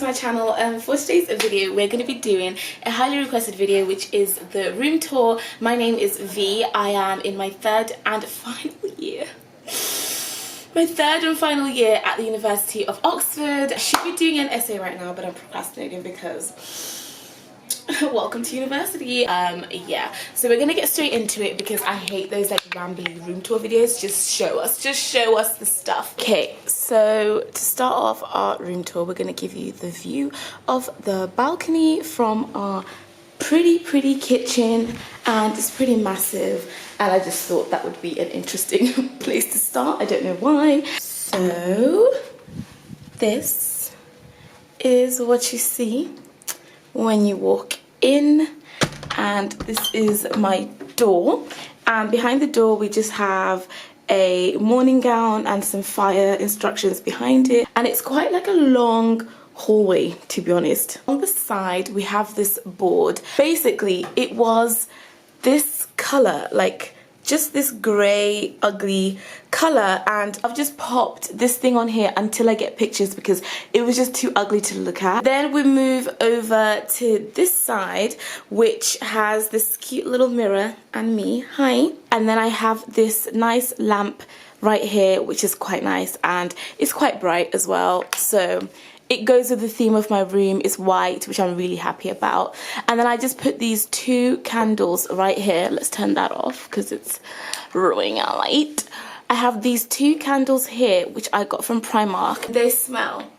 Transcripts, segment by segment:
my channel. For today's video we're going to be doing a highly requested video, which is the room tour. My name is V. I am in my third and final year at the University of Oxford. I should be doing an essay right now, but I'm procrastinating because welcome to university. Yeah, so we're gonna get straight into it because I hate those like rambly room tour videos. Just show us the stuff. Okay, so to start off our room tour, we're gonna give you the view of the balcony from our pretty kitchen, and it's pretty massive, and I just thought that would be an interesting place to start. I don't know why. So this is what you see when you walk in, and this is my door, and behind the door we just have a morning gown and some fire instructions behind it, and it's quite like a long hallway, to be honest. On the side we have this board. Basically it was this color, like just this grey ugly color, and I've just popped this thing on here until I get pictures because it was just too ugly to look at. Then we move over to this side, which has this cute little mirror and me, hi, and then I have this nice lamp right here, which is quite nice, and it's quite bright as well, so it goes with the theme of my room. It's white, which I'm really happy about. And then I just put these two candles right here. Let's turn that off because it's ruining our light. I have these two candles here, which I got from Primark. They smell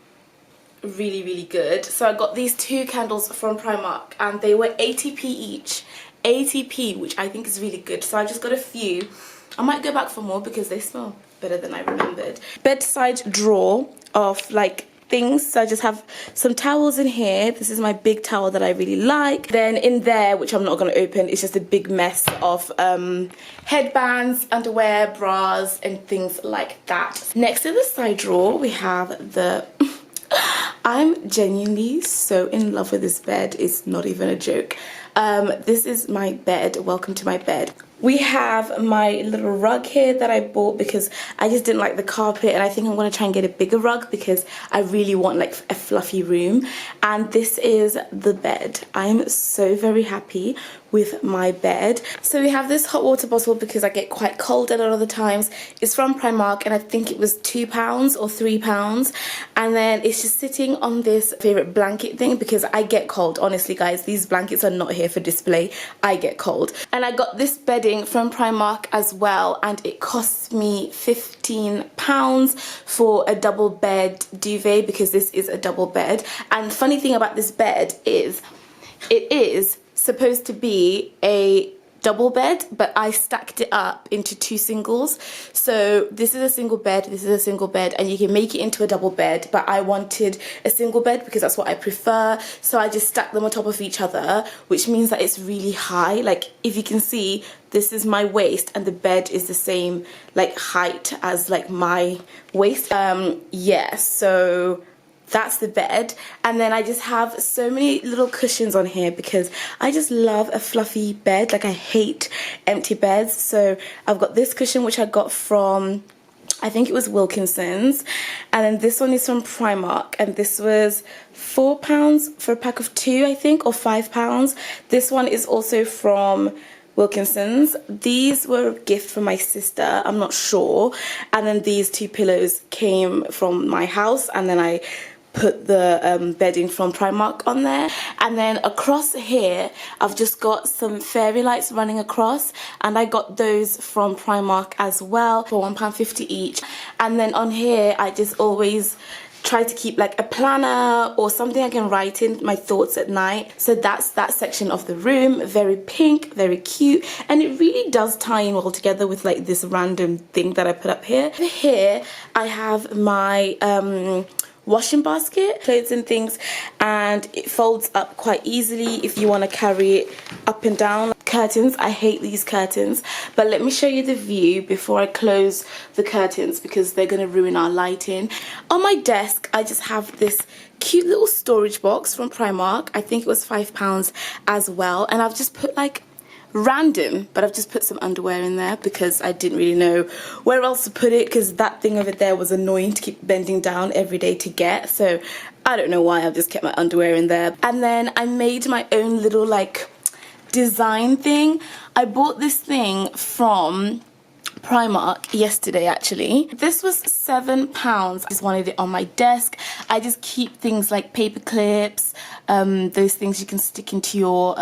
really good. So I got these two candles from Primark, and they were 80p each. 80p, which I think is really good. So I just got a few. I might go back for more because they smell better than I remembered. Bedside drawer of like things, so I just have some towels in here. This is my big towel that I really like. Then in there, which I'm not going to open, it's just a big mess of headbands, underwear, bras and things like that. Next to the side drawer we have the I'm genuinely so in love with this bed. It's not even a joke. This is my bed. Welcome to my bed. We have my little rug here that I bought because I just didn't like the carpet, and I think I'm going to try and get a bigger rug because I really want like a fluffy room. And this is the bed. I'm so very happy with my bed. So we have this hot water bottle because I get quite cold a lot of the times. It's from Primark, and I think it was £2 or £3, and then it's just sitting on this favorite blanket thing because I get cold. Honestly guys, these blankets are not here for display. I get cold. And I got this bedding from Primark as well, and it costs me £15 for a double bed duvet because this is a double bed. And the funny thing about this bed is it is supposed to be a double bed, but I stacked it up into two singles. So this is a single bed, this is a single bed, and you can make it into a double bed, but I wanted a single bed because that's what I prefer. So I just stacked them on top of each other, which means that it's really high. Like if you can see, this is my waist and the bed is the same like height as like my waist. Yeah, so that's the bed. And then I just have so many little cushions on here because I just love a fluffy bed. Like I hate empty beds. So I've got this cushion which I got from, I think it was Wilkinson's, and then this one is from Primark, and this was £4 for a pack of two, I think, or £5. This one is also from Wilkinson's. These were a gift from my sister, I'm not sure. And then these two pillows came from my house, and then I put the bedding from Primark on there. And then across here I've just got some fairy lights running across, and I got those from Primark as well for £1.50 each. And then on here I just always try to keep like a planner or something I can write in my thoughts at night. So that's that section of the room. Very pink, very cute, and it really does tie in all together with like this random thing that I put up here. Here I have my washing basket, clothes and things, and it folds up quite easily if you want to carry it up and down. Curtains, I hate these curtains, but let me show you the view before I close the curtains because they're going to ruin our lighting. On my desk I just have this cute little storage box from Primark. I think it was £5 as well, and I've just put like random, but I've just put some underwear in there because I didn't really know where else to put it, because that thing over there was annoying to keep bending down every day to get. So I don't know why, I've just kept my underwear in there. And then I made my own little like design thing. I bought this thing from Primark yesterday actually. This was £7. I just wanted it on my desk. I just keep things like paper clips, those things you can stick into your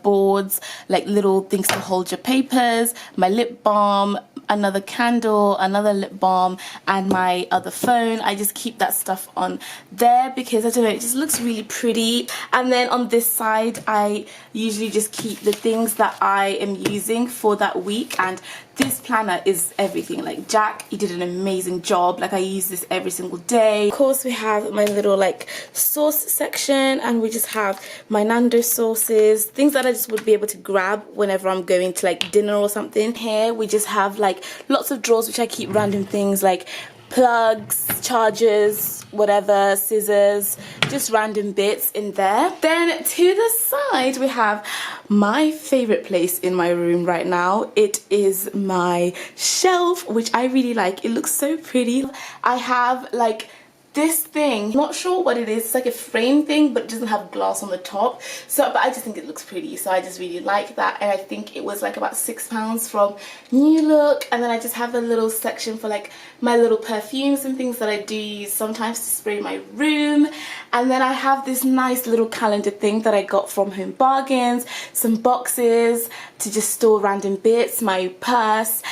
boards, like little things to hold your papers, my lip balm, another candle, another lip balm, and my other phone. I just keep that stuff on there because I don't know, it just looks really pretty. And then on this side I usually just keep the things that I am using for that week, and this planner is everything. Like Jack, he did an amazing job. Like I use this every single day. Of course we have my little like sauce section, and we just have my Nando sauces, things that I just would be able to grab whenever I'm going to like dinner or something. Here we just have like lots of drawers which I keep random things like plugs, chargers, whatever, scissors, just random bits in there. Then to the side we have my favorite place in my room right now. It is my shelf, which I really like. It looks so pretty. I have like this thing, not sure what it is, it's like a frame thing but it doesn't have glass on the top, so but I just think it looks pretty, so I just really like that. And I think it was like about £6 from New Look. And then I just have a little section for like my little perfumes and things that I do use sometimes to spray my room. And then I have this nice little calendar thing that I got from Home Bargains, some boxes to just store random bits, my purse,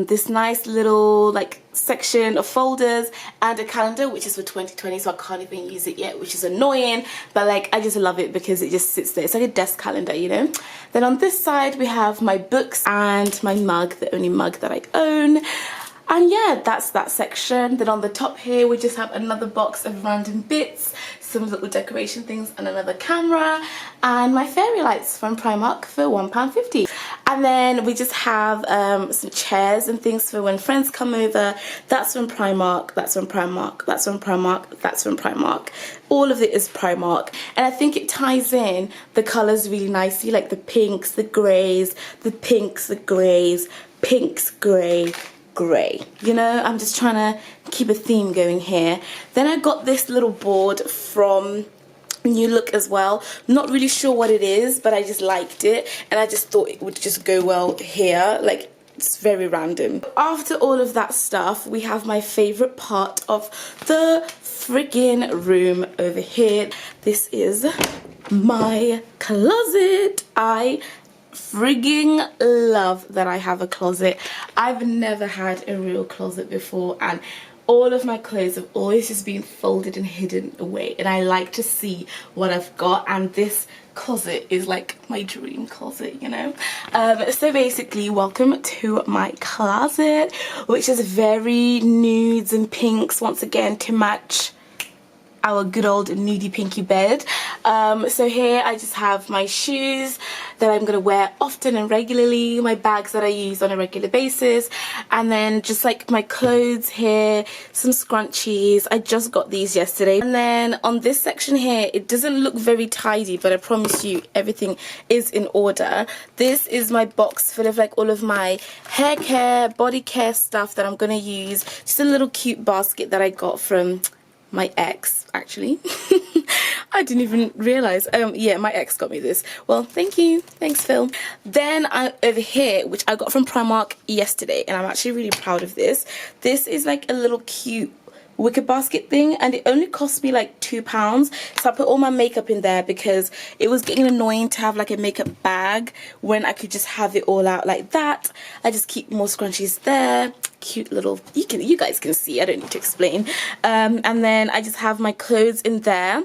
this nice little like section of folders, and a calendar which is for 2020, so I can't even use it yet, which is annoying, but like I just love it because it just sits there. It's like a desk calendar, you know. Then on this side we have my books and my mug, the only mug that I own. And yeah, that's that section. Then on the top here we just have another box of random bits, some little decoration things, and another camera, and my fairy lights from Primark for £1.50. And then we just have some chairs and things for when friends come over. That's from Primark, that's from Primark, that's from Primark, that's from Primark. All of it is Primark, and I think it ties in the colours really nicely, like the pinks, the greys, the pinks, the greys, pinks, grey, grey. You know, I'm just trying to keep a theme going here. Then I got this little board from New Look as well. Not really sure what it is, but I just liked it and I just thought it would just go well here. Like, it's very random. After all of that stuff, we have my favorite part of the friggin' room over here. This is my closet. I frigging love that I have a closet. I've never had a real closet before, and all of my clothes have always just been folded and hidden away, and I like to see what I've got, and this closet is like my dream closet, you know. So basically, welcome to my closet, which is very nudes and pinks once again to match our good old nudie pinky bed. So here I just have my shoes that I'm gonna wear often and regularly, my bags that I use on a regular basis, and then just like my clothes here, some scrunchies. I just got these yesterday. And then on this section here, it doesn't look very tidy, but I promise you everything is in order. This is my box full of like all of my hair care, body care stuff that I'm gonna use. Just a little cute basket that I got from my ex, actually. I didn't even realize. Yeah, my ex got me this. Well, thank you. Thanks, Phil. Then over here, which I got from Primark yesterday, and I'm actually really proud of this. This is like a little cute wicker basket thing, and it only cost me like £2. So I put all my makeup in there because it was getting annoying to have like a makeup bag when I could just have it all out like that. I just keep more scrunchies there. Cute little, you guys can see, I don't need to explain. And then I just have my clothes in there,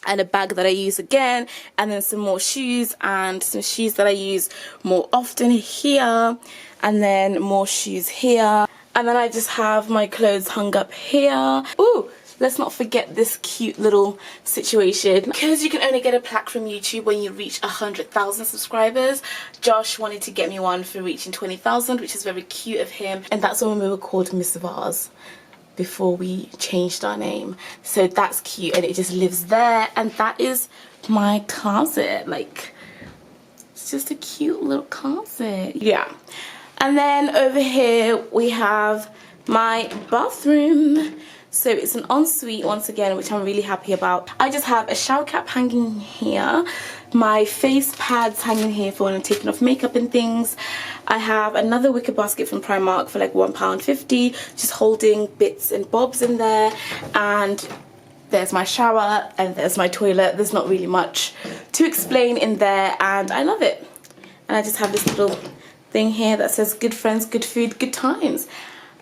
and a bag that I use again, and then some more shoes, and some shoes that I use more often here, and then more shoes here. And then I just have my clothes hung up here. Ooh, let's not forget this cute little situation. Because you can only get a plaque from YouTube when you reach 100,000 subscribers, Josh wanted to get me one for reaching 20,000, which is very cute of him. And that's when we were called Miss Vars, before we changed our name. So that's cute, and it just lives there. And that is my closet. Like, it's just a cute little closet. Yeah. And then over here we have my bathroom. So it's an ensuite once again, which I'm really happy about. I just have a shower cap hanging here, my face pads hanging here for when I'm taking off makeup and things. I have another wicker basket from Primark for like £1.50, just holding bits and bobs in there. And there's my shower and there's my toilet. There's not really much to explain in there, and I love it. And I just have this little thing here that says good friends, good food, good times.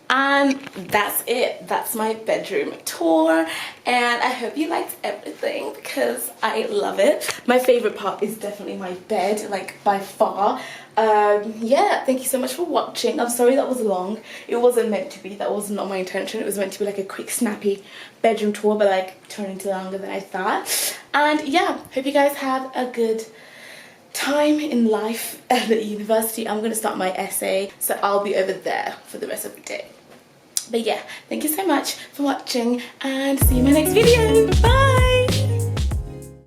And that's it. That's my bedroom tour, and I hope you liked everything because I love it. My favorite part is definitely my bed, like by far. Yeah, thank you so much for watching. I'm sorry that was long. It wasn't meant to be. That was not my intention. It was meant to be like a quick snappy bedroom tour, but like turned into longer than I thought. And yeah, hope you guys have a good time in life at the university. I'm gonna start my essay, so I'll be over there for the rest of the day. But yeah, thank you so much for watching, and see you in my next video. Bye.